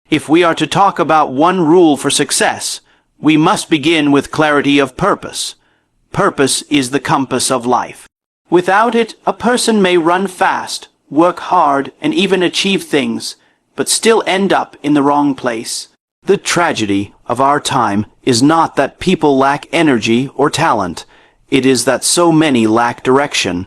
If we are to talk about one rule for success, we must begin with clarity of purpose. Purpose is the compass of life. Without it, a person may run fast, work hard, and even achieve things, but still end up in the wrong place. The tragedy of our time is not that people lack energy or talent. It is that so many lack direction.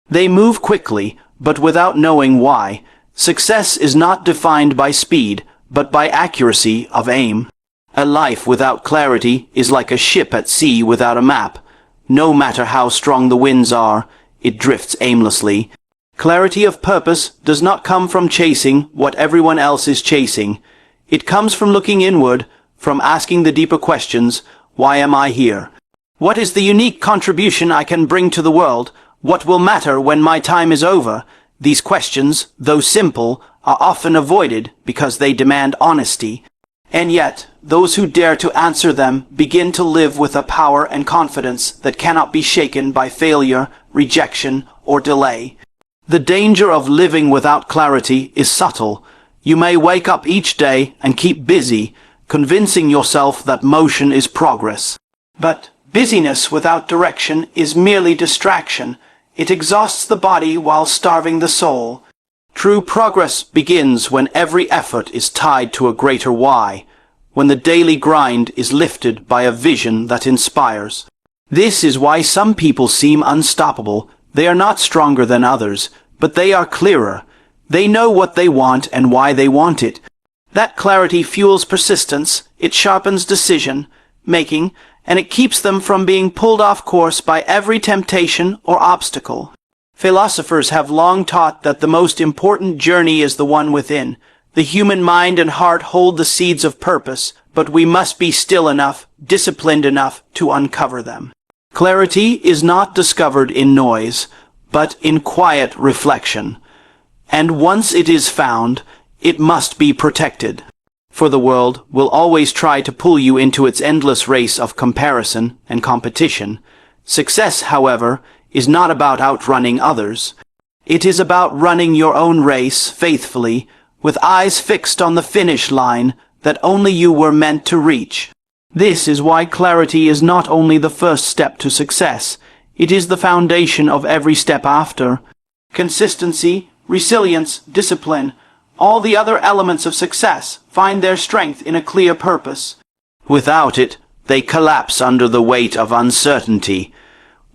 They move quickly, but without knowing why. Success is not defined by speed, but by accuracy of aim. A life without clarity is like a ship at sea without a map. No matter how strong the winds are, it drifts aimlessly. Clarity of purpose does not come from chasing what everyone else is chasing. It comes from looking inward, from asking the deeper questions. Why am I here? What is the unique contribution I can bring to the world? What will matter when my time is over? These questions, though simple, are often avoided because they demand honesty. And yet, those who dare to answer them begin to live with a power and confidence that cannot be shaken by failure, rejection, or delay. The danger of living without clarity is subtle. You may wake up each day and keep busy, convincing yourself that motion is progress. But busyness without direction is merely distraction. It exhausts the body while starving the soul. True progress begins when every effort is tied to a greater why, when the daily grind is lifted by a vision that inspires. This is why some people seem unstoppable. They are not stronger than others, but they are clearer. They know what they want and why they want it. That clarity fuels persistence, it sharpens decision-making, and it keeps them from being pulled off course by every temptation or obstacle. Philosophers have long taught that the most important journey is the one within. The human mind and heart hold the seeds of purpose, but we must be still enough, disciplined enough to uncover them. Clarity is not discovered in noise, but in quiet reflection. And once it is found, it must be protected. For the world will always try to pull you into its endless race of comparison and competition. Success, however, is not about outrunning others. It is about running your own race faithfully, with eyes fixed on the finish line that only you were meant to reach. This is why clarity is not only the first step to success, it is the foundation of every step after. Consistency, resilience, discipline, all the other elements of success find their strength in a clear purpose. Without it, they collapse under the weight of uncertainty.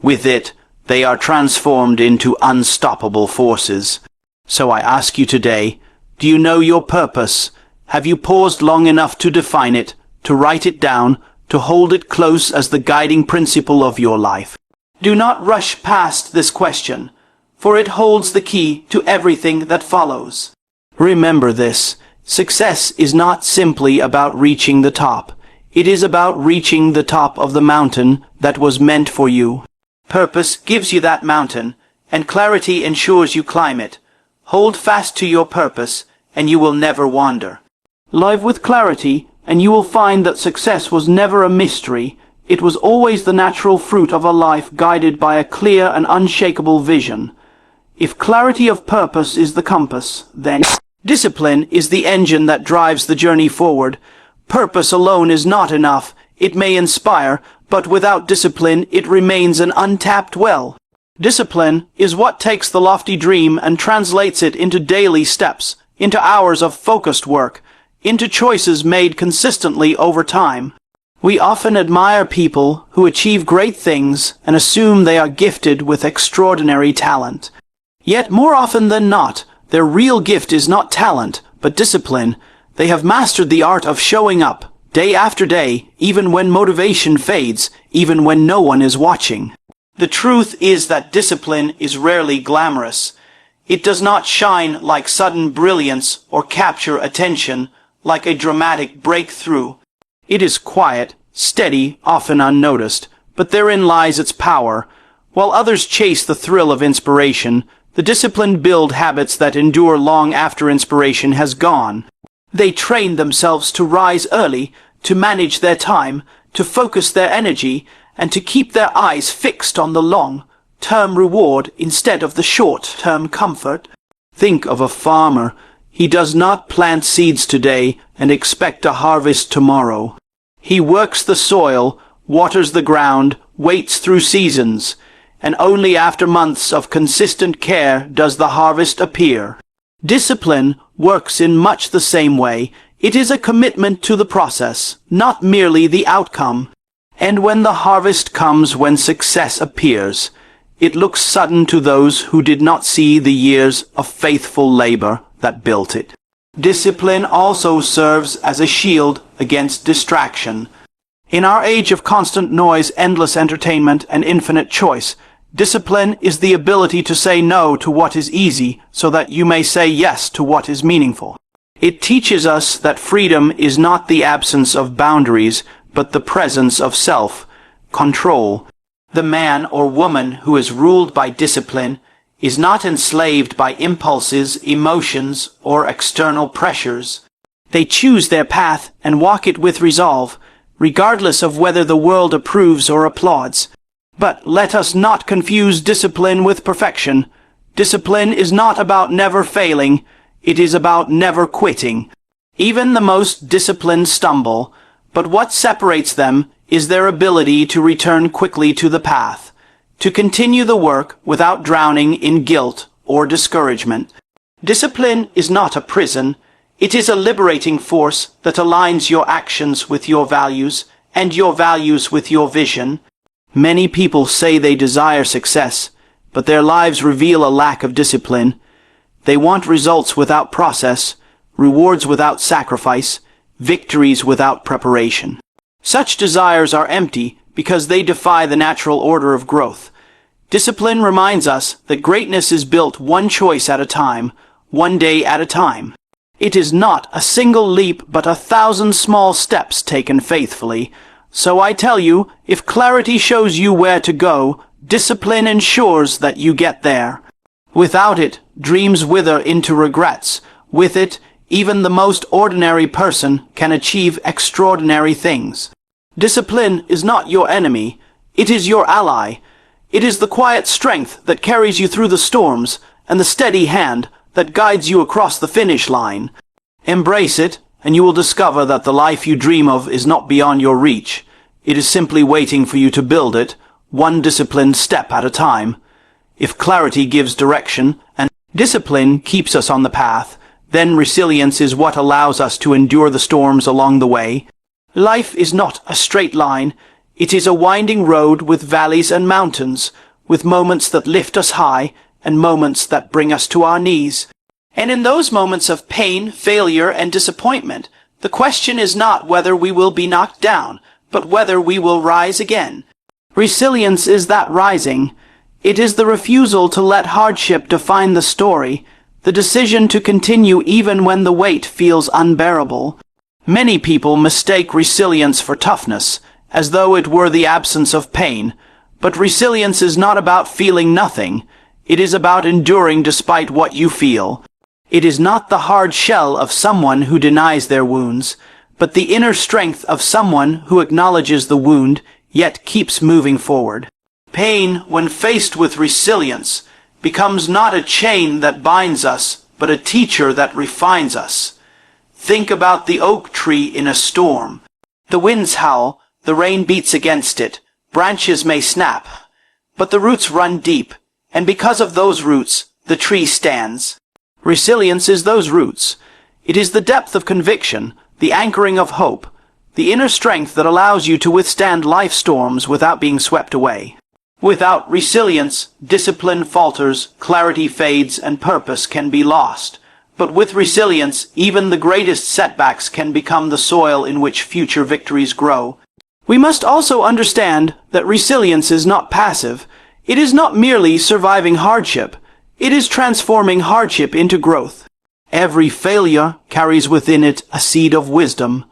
With it, they are transformed into unstoppable forces. So I ask you today, do you know your purpose? Have you paused long enough to define it, to write it down, to hold it close as the guiding principle of your life? Do not rush past this question, for it holds the key to everything that follows. Remember this, success is not simply about reaching the top. It is about reaching the top of the mountain that was meant for you. Purpose gives you that mountain, and clarity ensures you climb it. Hold fast to your purpose, and you will never wander. Live with clarity, and you will find that success was never a mystery. It was always the natural fruit of a life guided by a clear and unshakable vision. If clarity of purpose is the compass, then discipline is the engine that drives the journey forward. Purpose alone is not enough. It may inspire, but without discipline it remains an untapped well. Discipline is what takes the lofty dream and translates it into daily steps, into hours of focused work, into choices made consistently over time. We often admire people who achieve great things and assume they are gifted with extraordinary talent. Yet more often than not, their real gift is not talent, but discipline. They have mastered the art of showing up, day after day, even when motivation fades, even when no one is watching. The truth is that discipline is rarely glamorous. It does not shine like sudden brilliance or capture attention like a dramatic breakthrough. It is quiet, steady, often unnoticed, but therein lies its power. While others chase the thrill of inspiration, the disciplined build habits that endure long after inspiration has gone. They train themselves to rise early, to manage their time, to focus their energy, and to keep their eyes fixed on the long-term reward instead of the short-term comfort. Think of a farmer. He does not plant seeds today and expect a harvest tomorrow. He works the soil, waters the ground, waits through seasons, and only after months of consistent care does the harvest appear. Discipline works in much the same way. It is a commitment to the process, not merely the outcome. And when the harvest comes, when success appears, it looks sudden to those who did not see the years of faithful labor that built it. Discipline also serves as a shield against distraction. In our age of constant noise, endless entertainment, and infinite choice, discipline is the ability to say no to what is easy so that you may say yes to what is meaningful. It teaches us that freedom is not the absence of boundaries, but the presence of self-control. The man or woman who is ruled by discipline is not enslaved by impulses, emotions, or external pressures. They choose their path and walk it with resolve, regardless of whether the world approves or applauds. But let us not confuse discipline with perfection. Discipline is not about never failing. It is about never quitting. Even the most disciplined stumble, but what separates them is their ability to return quickly to the path, to continue the work without drowning in guilt or discouragement. Discipline is not a prison. It is a liberating force that aligns your actions with your values and your values with your vision. Many people say they desire success, but their lives reveal a lack of discipline. They want results without process, rewards without sacrifice, victories without preparation. Such desires are empty because they defy the natural order of growth. Discipline reminds us that greatness is built one choice at a time, one day at a time. It is not a single leap but 1,000 small steps taken faithfully. So I tell you, if clarity shows you where to go, discipline ensures that you get there. Without it, dreams wither into regrets. With it, even the most ordinary person can achieve extraordinary things. Discipline is not your enemy. It is your ally. It is the quiet strength that carries you through the storms and the steady hand that guides you across the finish line. Embrace it, and you will discover that the life you dream of is not beyond your reach. It is simply waiting for you to build it, one disciplined step at a time. If clarity gives direction and discipline keeps us on the path, then resilience is what allows us to endure the storms along the way. Life is not a straight line. It is a winding road with valleys and mountains, with moments that lift us high and moments that bring us to our knees. And in those moments of pain, failure, and disappointment, the question is not whether we will be knocked down, but whether we will rise again. Resilience is that rising. It is the refusal to let hardship define the story, the decision to continue even when the weight feels unbearable. Many people mistake resilience for toughness, as though it were the absence of pain. But resilience is not about feeling nothing. It is about enduring despite what you feel. It is not the hard shell of someone who denies their wounds, but the inner strength of someone who acknowledges the wound, yet keeps moving forward. Pain, when faced with resilience, becomes not a chain that binds us, but a teacher that refines us. Think about the oak tree in a storm. The winds howl, the rain beats against it, branches may snap, but the roots run deep, and because of those roots, the tree stands. Resilience is those roots. It is the depth of conviction, the anchoring of hope, the inner strength that allows you to withstand life storms without being swept away. Without resilience, discipline falters, clarity fades, and purpose can be lost. But with resilience, even the greatest setbacks can become the soil in which future victories grow. We must also understand that resilience is not passive. It is not merely surviving hardship. It is transforming hardship into growth. Every failure carries within it a seed of wisdom.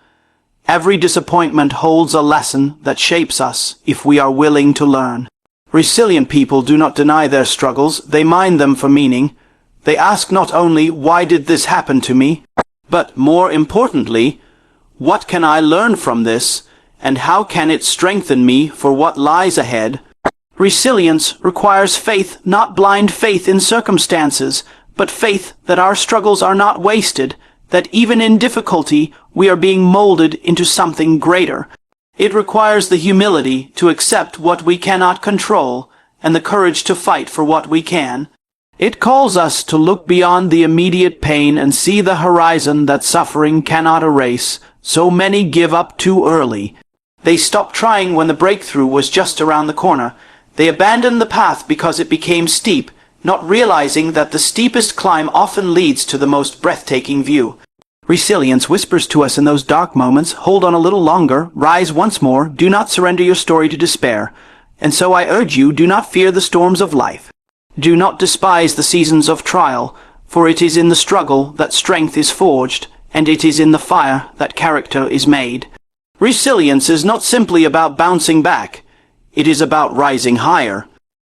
Every disappointment holds a lesson that shapes us if we are willing to learn. Resilient people do not deny their struggles, they mine them for meaning. They ask not only, why did this happen to me? But more importantly, what can I learn from this, and how can it strengthen me for what lies ahead? Resilience requires faith, not blind faith in circumstances, but faith that our struggles are not wasted, that even in difficulty we are being molded into something greater. It requires the humility to accept what we cannot control, and the courage to fight for what we can. It calls us to look beyond the immediate pain and see the horizon that suffering cannot erase. So many give up too early. They stopped trying when the breakthrough was just around the corner. They abandoned the path because it became steep, not realizing that the steepest climb often leads to the most breathtaking view. Resilience whispers to us in those dark moments, hold on a little longer, rise once more, do not surrender your story to despair. And so I urge you, do not fear the storms of life. Do not despise the seasons of trial, for it is in the struggle that strength is forged, and it is in the fire that character is made. Resilience is not simply about bouncing back. It is about rising higher.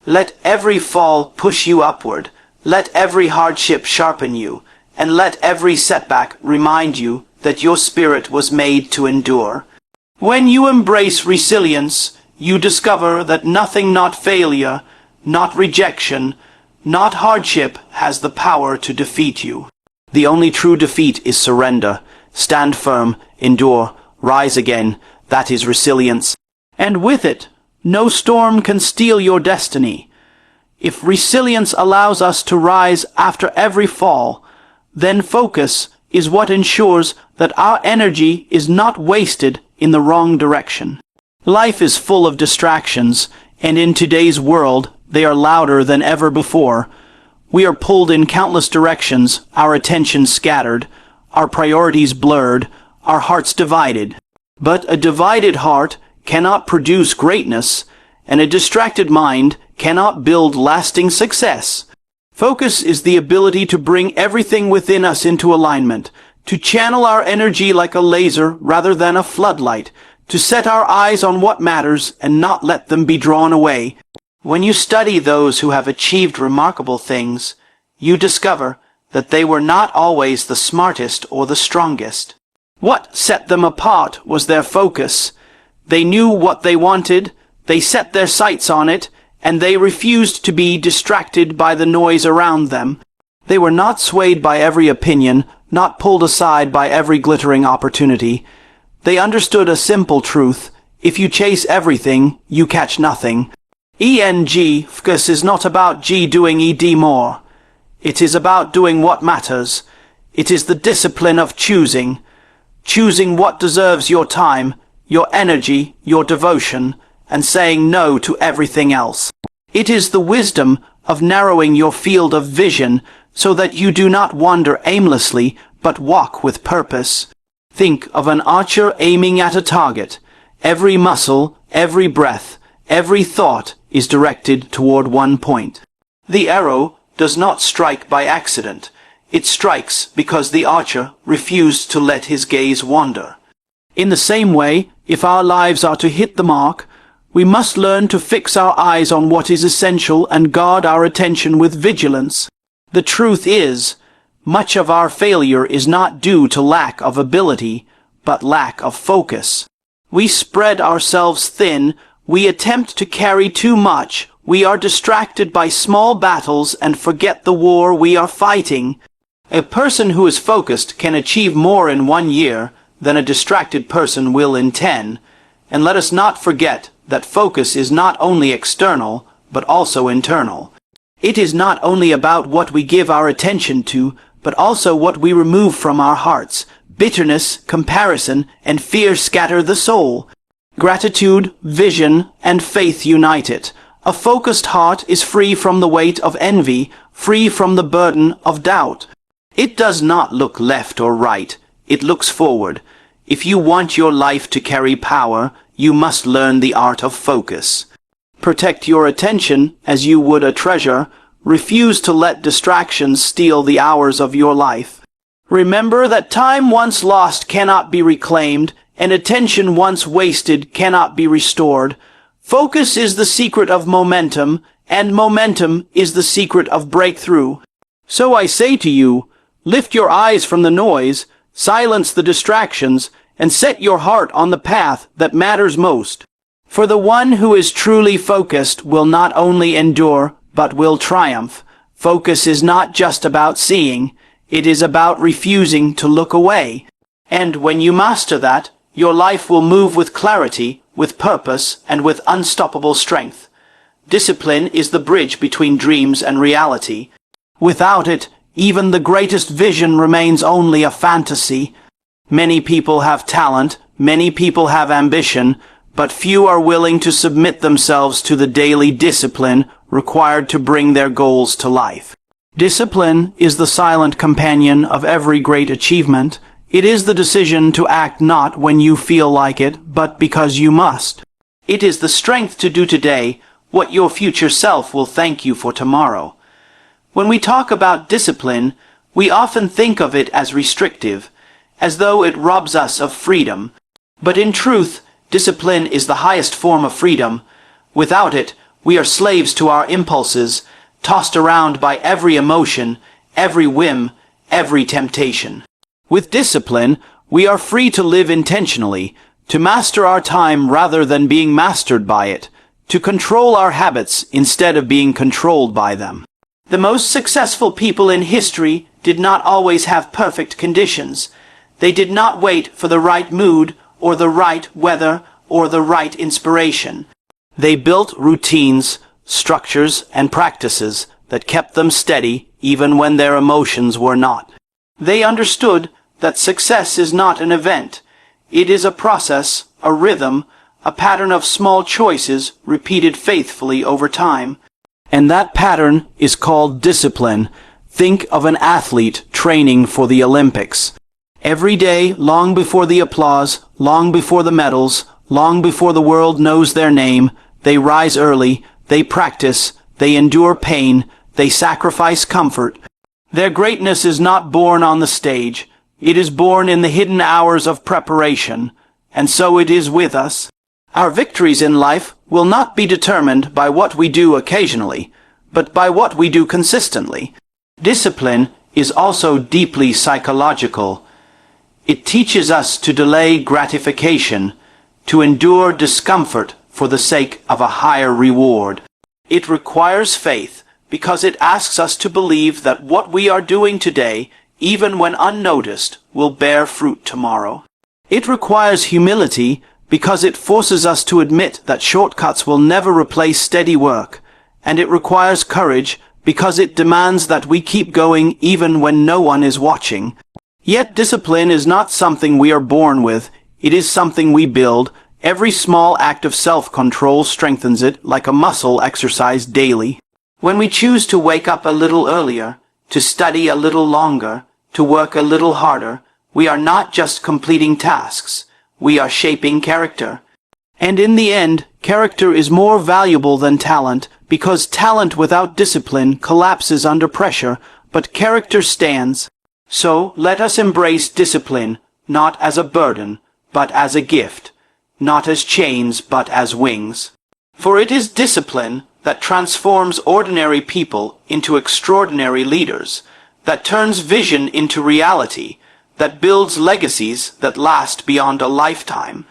Let every fall push you upward. Let every hardship sharpen you. And let every setback remind you that your spirit was made to endure. When you embrace resilience, you discover that nothing, not failure, not rejection, not hardship, has the power to defeat you. The only true defeat is surrender. Stand firm, endure, rise again. That is resilience. And with it, no storm can steal your destiny. If resilience allows us to rise after every fall, then focus is what ensures that our energy is not wasted in the wrong direction. Life is full of distractions, and in today's world, they are louder than ever before. We are pulled in countless directions, our attention scattered, our priorities blurred, our hearts divided. But a divided heart cannot produce greatness, and a distracted mind cannot build lasting success. Focus is the ability to bring everything within us into alignment, to channel our energy like a laser rather than a floodlight, to set our eyes on what matters and not let them be drawn away. When you study those who have achieved remarkable things, you discover that they were not always the smartest or the strongest. What set them apart was their focus. They knew what they wanted, they set their sights on it, and they refused to be distracted by the noise around them. They were not swayed by every opinion, not pulled aside by every glittering opportunity. They understood a simple truth: if you chase everything, you catch nothing. Focus is not about doing more. It is about doing what matters. It is the discipline of choosing what deserves your time, your energy, your devotion, and saying no to everything else. It is the wisdom of narrowing your field of vision so that you do not wander aimlessly, but walk with purpose. Think of an archer aiming at a target. Every muscle, every breath, every thought is directed toward one point. The arrow does not strike by accident. It strikes because the archer refused to let his gaze wander. In the same way, if our lives are to hit the mark, we must learn to fix our eyes on what is essential and guard our attention with vigilance. The truth is, much of our failure is not due to lack of ability, but lack of focus. We spread ourselves thin, we attempt to carry too much, we are distracted by small battles and forget the war we are fighting. A person who is focused can achieve more in 1 year than a distracted person will in 10. And let us not forget that focus is not only external, but also internal. It is not only about what we give our attention to, but also what we remove from our hearts. Bitterness, comparison, and fear scatter the soul. Gratitude, vision, and faith unite it. A focused heart is free from the weight of envy, free from the burden of doubt. It does not look left or right. It looks forward. If you want your life to carry power, you must learn the art of focus. Protect your attention as you would a treasure. Refuse to let distractions steal the hours of your life. Remember that time once lost cannot be reclaimed, and attention once wasted cannot be restored. Focus is the secret of momentum, and momentum is the secret of breakthrough. So I say to you, lift your eyes from the noise, silence the distractions, and set your heart on the path that matters most. For the one who is truly focused will not only endure, but will triumph. Focus is not just about seeing, it is about refusing to look away. And when you master that, your life will move with clarity, with purpose, and with unstoppable strength. Discipline is the bridge between dreams and reality. Without it, even the greatest vision remains only a fantasy. Many people have talent, many people have ambition, but few are willing to submit themselves to the daily discipline required to bring their goals to life. Discipline is the silent companion of every great achievement. It is the decision to act not when you feel like it, but because you must. It is the strength to do today what your future self will thank you for tomorrow. When we talk about discipline, we often think of it as restrictive, as though it robs us of freedom. But in truth, discipline is the highest form of freedom. Without it, we are slaves to our impulses, tossed around by every emotion, every whim, every temptation. With discipline, we are free to live intentionally, to master our time rather than being mastered by it, to control our habits instead of being controlled by them. The most successful people in history did not always have perfect conditions. They did not wait for the right mood, or the right weather, or the right inspiration. They built routines, structures, and practices that kept them steady even when their emotions were not. They understood that success is not an event. It is a process, a rhythm, a pattern of small choices repeated faithfully over time. And that pattern is called discipline. Think of an athlete training for the Olympics. Every day, long before the applause, long before the medals, long before the world knows their name, they rise early, they practice, they endure pain, they sacrifice comfort. Their greatness is not born on the stage. It is born in the hidden hours of preparation. And so it is with us. Our victories in life will not be determined by what we do occasionally, but by what we do consistently. Discipline is also deeply psychological. It teaches us to delay gratification, to endure discomfort for the sake of a higher reward. It requires faith because it asks us to believe that what we are doing today, even when unnoticed, will bear fruit tomorrow. It requires humility because it forces us to admit that shortcuts will never replace steady work. And it requires courage because it demands that we keep going even when no one is watching. Yet discipline is not something we are born with. It is something we build. Every small act of self-control strengthens it like a muscle exercised daily. When we choose to wake up a little earlier, to study a little longer, to work a little harder, we are not just completing tasks. We are shaping character. And in the end, character is more valuable than talent, because talent without discipline collapses under pressure, but character stands. So let us embrace discipline, not as a burden, but as a gift, not as chains, but as wings. For it is discipline that transforms ordinary people into extraordinary leaders, that turns vision into reality, that builds legacies that last beyond a lifetime.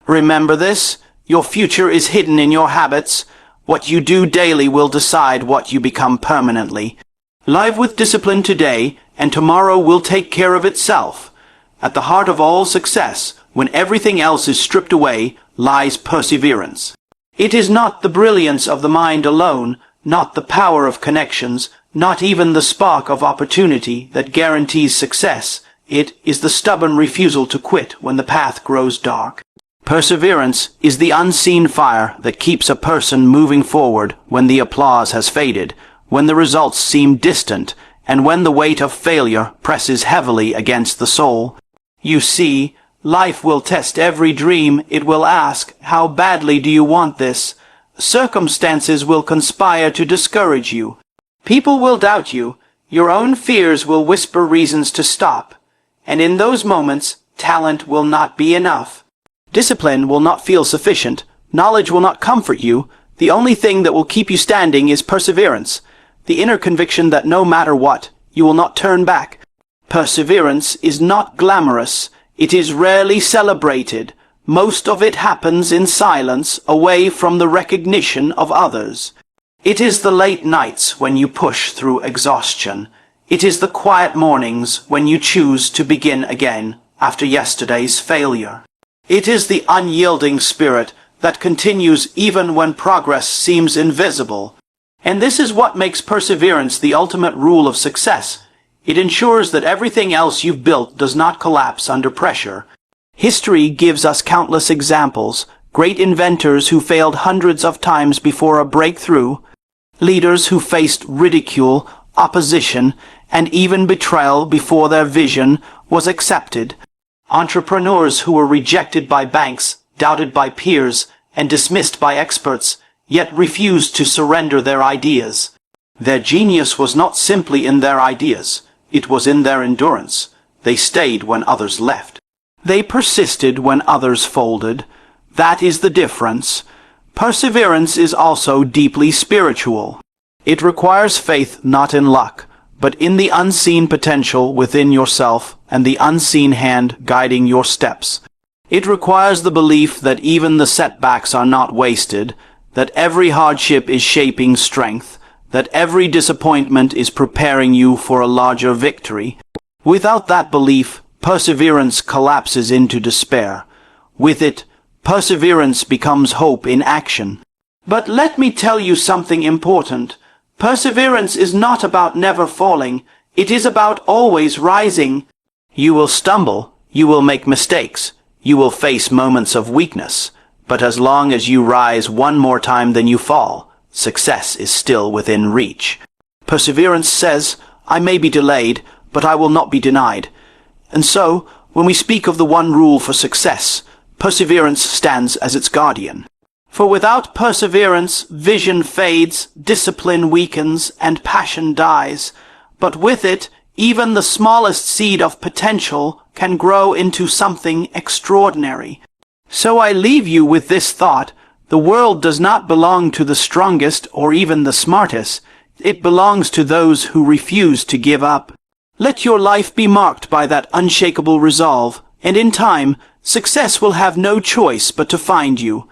Remember this, your future is hidden in your habits. What you do daily will decide what you become permanently. Live with discipline today, and tomorrow will take care of itself. At the heart of all success, when everything else is stripped away, lies perseverance. It is not the brilliance of the mind alone, not the power of connections, not even the spark of opportunity that guarantees success. It is the stubborn refusal to quit when the path grows dark. Perseverance is the unseen fire that keeps a person moving forward when the applause has faded, when the results seem distant, and when the weight of failure presses heavily against the soul. You see, life will test every dream. It will ask, how badly do you want this? Circumstances will conspire to discourage you. People will doubt you. Your own fears will whisper reasons to stop. And in those moments, talent will not be enough. Discipline will not feel sufficient. Knowledge will not comfort you. The only thing that will keep you standing is perseverance. The inner conviction that no matter what, you will not turn back. Perseverance is not glamorous. It is rarely celebrated. Most of it happens in silence, away from the recognition of others. It is the late nights when you push through exhaustion. It is the quiet mornings when you choose to begin again after yesterday's failure. It is the unyielding spirit that continues even when progress seems invisible. And this is what makes perseverance the ultimate rule of success. It ensures that everything else you've built does not collapse under pressure. History gives us countless examples, great inventors who failed hundreds of times before a breakthrough, leaders who faced ridicule, opposition, and even betrayal before their vision was accepted, entrepreneurs who were rejected by banks, doubted by peers, and dismissed by experts, yet refused to surrender their ideas. Their genius was not simply in their ideas, it was in their endurance. They stayed when others left. They persisted when others folded. That is the difference. Perseverance is also deeply spiritual. It requires faith not in luck, but in the unseen potential within yourself and the unseen hand guiding your steps. It requires the belief that even the setbacks are not wasted, that every hardship is shaping strength, that every disappointment is preparing you for a larger victory. Without that belief, perseverance collapses into despair. With it, perseverance becomes hope in action. But let me tell you something important. Perseverance is not about never falling. It is about always rising. You will stumble. You will make mistakes. You will face moments of weakness. But as long as you rise one more time than you fall, success is still within reach. Perseverance says, I may be delayed, but I will not be denied. And so, when we speak of the one rule for success, perseverance stands as its guardian. For without perseverance, vision fades, discipline weakens, and passion dies. But with it, even the smallest seed of potential can grow into something extraordinary. So I leave you with this thought. The world does not belong to the strongest or even the smartest. It belongs to those who refuse to give up. Let your life be marked by that unshakable resolve, and in time, success will have no choice but to find you.